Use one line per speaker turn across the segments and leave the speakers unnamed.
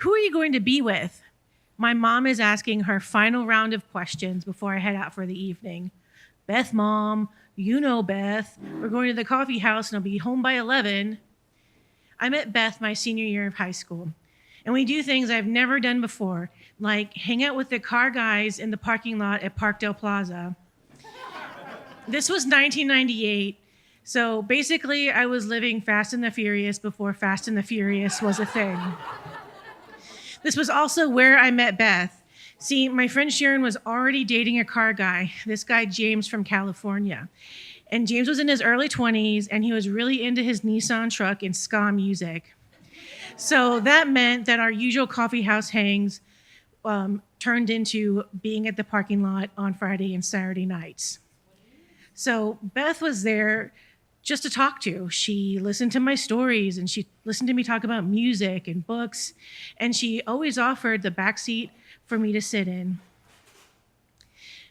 Who are you going to be with? My mom is asking her final round of questions before I head out for the evening. Beth, Mom, you know Beth. We're going to the coffee house and I'll be home by 11. I met Beth my senior year of high school, and we do things I've never done before, like hang out with the car guys in the parking lot at Parkdale Plaza. This was 1998, so basically I was living Fast and the Furious before Fast and the Furious was a thing. This was also where I met Beth. See, my friend Sharon was already dating a car guy, this guy James from California. And James was in his early 20s, and he was really into his Nissan truck and ska music. So that meant that our usual coffee house hangs turned into being at the parking lot on Friday and Saturday nights. So Beth was there just to talk to. She listened to my stories, and she listened to me talk about music and books, and she always offered the back seat for me to sit in.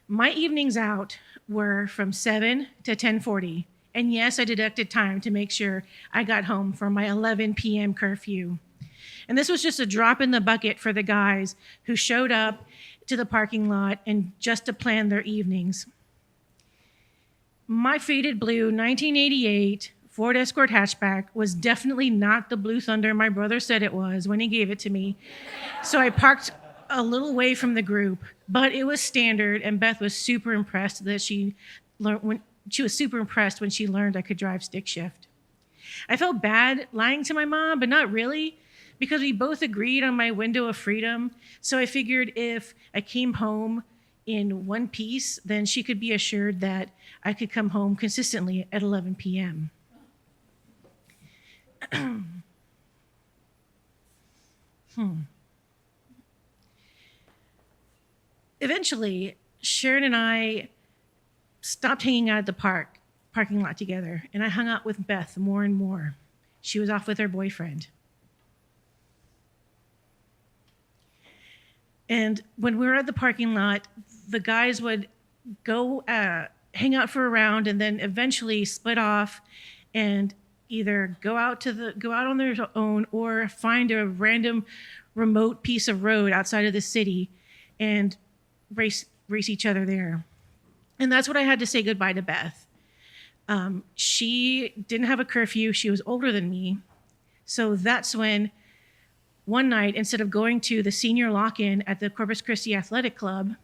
My evenings out were from 7 to 10:40, and yes, I deducted time to make sure I got home for my 11 p.m. curfew. And this was just a drop in the bucket for the guys who showed up to the parking lot and just to plan their evenings. My faded blue 1988 Ford Escort hatchback was definitely not the Blue Thunder my brother said it was when he gave it to me. So I parked a little away from the group, but it was standard, and Beth was super impressed when she learned I could drive stick shift. I felt bad lying to my mom, but not really, because we both agreed on my window of freedom. So I figured if I came home in one piece, then she could be assured that I could come home consistently at 11 p.m. Eventually, Sharon and I stopped hanging out at the parking lot together, and I hung out with Beth more and more. She was off with her boyfriend. And when we were at the parking lot, the guys would go hang out for a round and then eventually split off and either go out on their own or find a random remote piece of road outside of the city and race each other there. And that's what I had to say goodbye to Beth. She didn't have a curfew. She was older than me. So that's when one night, instead of going to the senior lock-in at the Corpus Christi Athletic Club,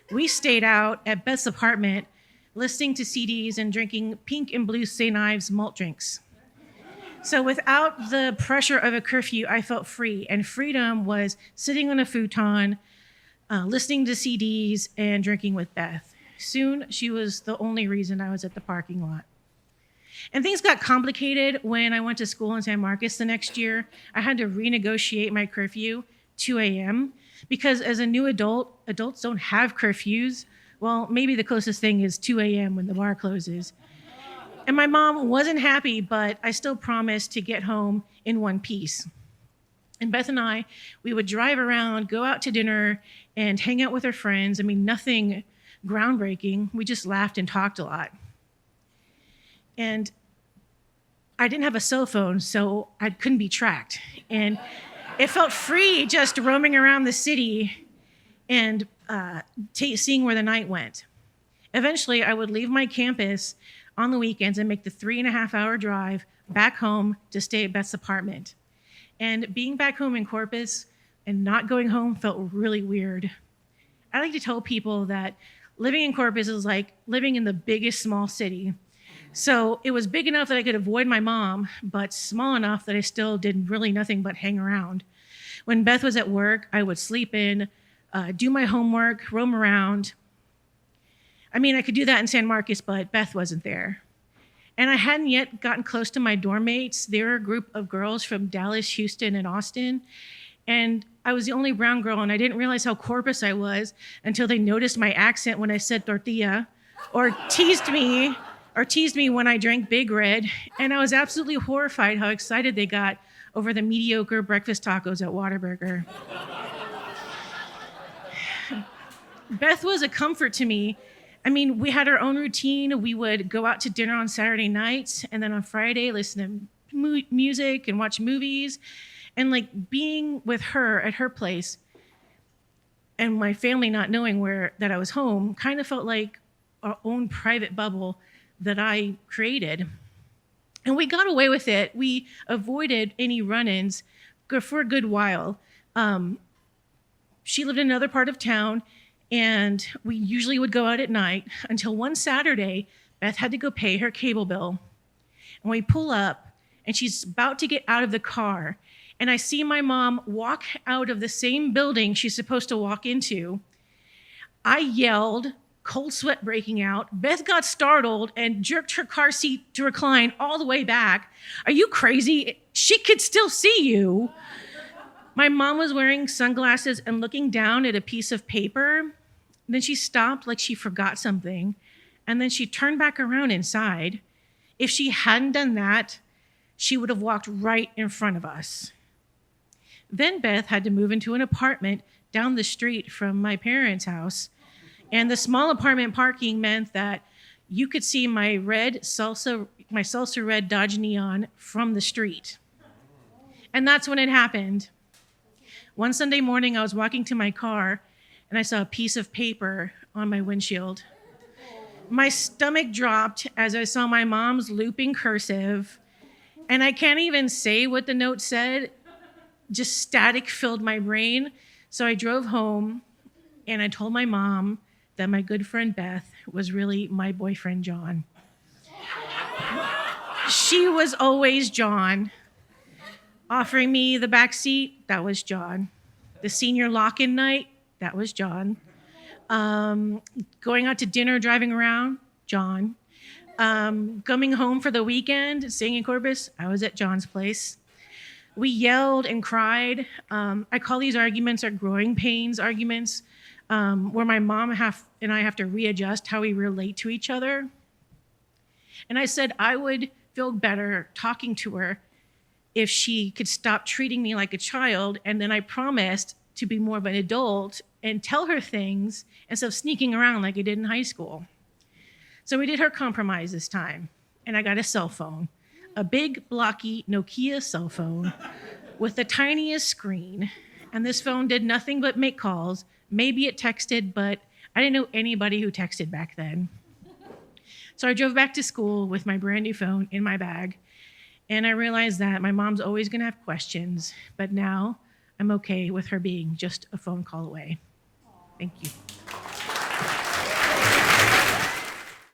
we stayed out at Beth's apartment listening to CDs and drinking pink and blue St. Ives malt drinks. So without the pressure of a curfew, I felt free. And freedom was sitting on a futon, listening to CDs and drinking with Beth. Soon, she was the only reason I was at the parking lot. And things got complicated when I went to school in San Marcos the next year. I had to renegotiate my curfew, 2 a.m., because as a new adult, adults don't have curfews. Well, maybe the closest thing is 2 a.m. when the bar closes. And my mom wasn't happy, but I still promised to get home in one piece. And Beth and I, we would drive around, go out to dinner, and hang out with our friends. I mean, nothing groundbreaking. We just laughed and talked a lot. And I didn't have a cell phone, so I couldn't be tracked. And it felt free just roaming around the city and seeing where the night went. Eventually, I would leave my campus on the weekends and make the 3.5-hour drive back home to stay at Beth's apartment. And being back home in Corpus and not going home felt really weird. I like to tell people that living in Corpus is like living in the biggest small city. So it was big enough that I could avoid my mom, but small enough that I still did really nothing but hang around. When Beth was at work, I would sleep in, do my homework, roam around. I mean, I could do that in San Marcos, but Beth wasn't there. And I hadn't yet gotten close to my dorm mates. They were a group of girls from Dallas, Houston, and Austin. And I was the only brown girl, and I didn't realize how Corpus I was until they noticed my accent when I said tortilla, or teased me when I drank Big Red. And I was absolutely horrified how excited they got over the mediocre breakfast tacos at Whataburger. Beth was a comfort to me. I mean, we had our own routine. We would go out to dinner on Saturday nights, and then on Friday, listen to music and watch movies. And like being with her at her place and my family not knowing that I was home kind of felt like our own private bubble that I created. And we got away with it. We avoided any run-ins for a good while. She lived in another part of town, and we usually would go out at night until one Saturday, Beth had to go pay her cable bill. And we pull up, and she's about to get out of the car, and I see my mom walk out of the same building she's supposed to walk into. I yelled, cold sweat breaking out. Beth got startled and jerked her car seat to recline all the way back. Are you crazy? She could still see you. My mom was wearing sunglasses and looking down at a piece of paper. Then she stopped like she forgot something, and then she turned back around inside. If she hadn't done that, she would have walked right in front of us. Then Beth had to move into an apartment down the street from my parents' house. And the small apartment parking meant that you could see my salsa red Dodge Neon from the street. And that's when it happened. One Sunday morning, I was walking to my car, and I saw a piece of paper on my windshield. My stomach dropped as I saw my mom's looping cursive, and I can't even say what the note said. Just static filled my brain. So I drove home, and I told my mom that my good friend Beth was really my boyfriend, John. She was always John. Offering me the back seat, that was John. The senior lock-in night, that was John. Going out to dinner, driving around, John. Coming home for the weekend, staying in Corpus, I was at John's place. We yelled and cried. I call these arguments our growing pains arguments, where my mom and I have to readjust how we relate to each other. And I said I would feel better talking to her if she could stop treating me like a child, and then I promised to be more of an adult and tell her things instead of sneaking around like I did in high school. So we did her compromise this time, and I got a cell phone. A big, blocky Nokia cell phone with the tiniest screen. And this phone did nothing but make calls. Maybe it texted, but I didn't know anybody who texted back then. So I drove back to school with my brand new phone in my bag. And I realized that my mom's always going to have questions, but now I'm okay with her being just a phone call away. Thank you.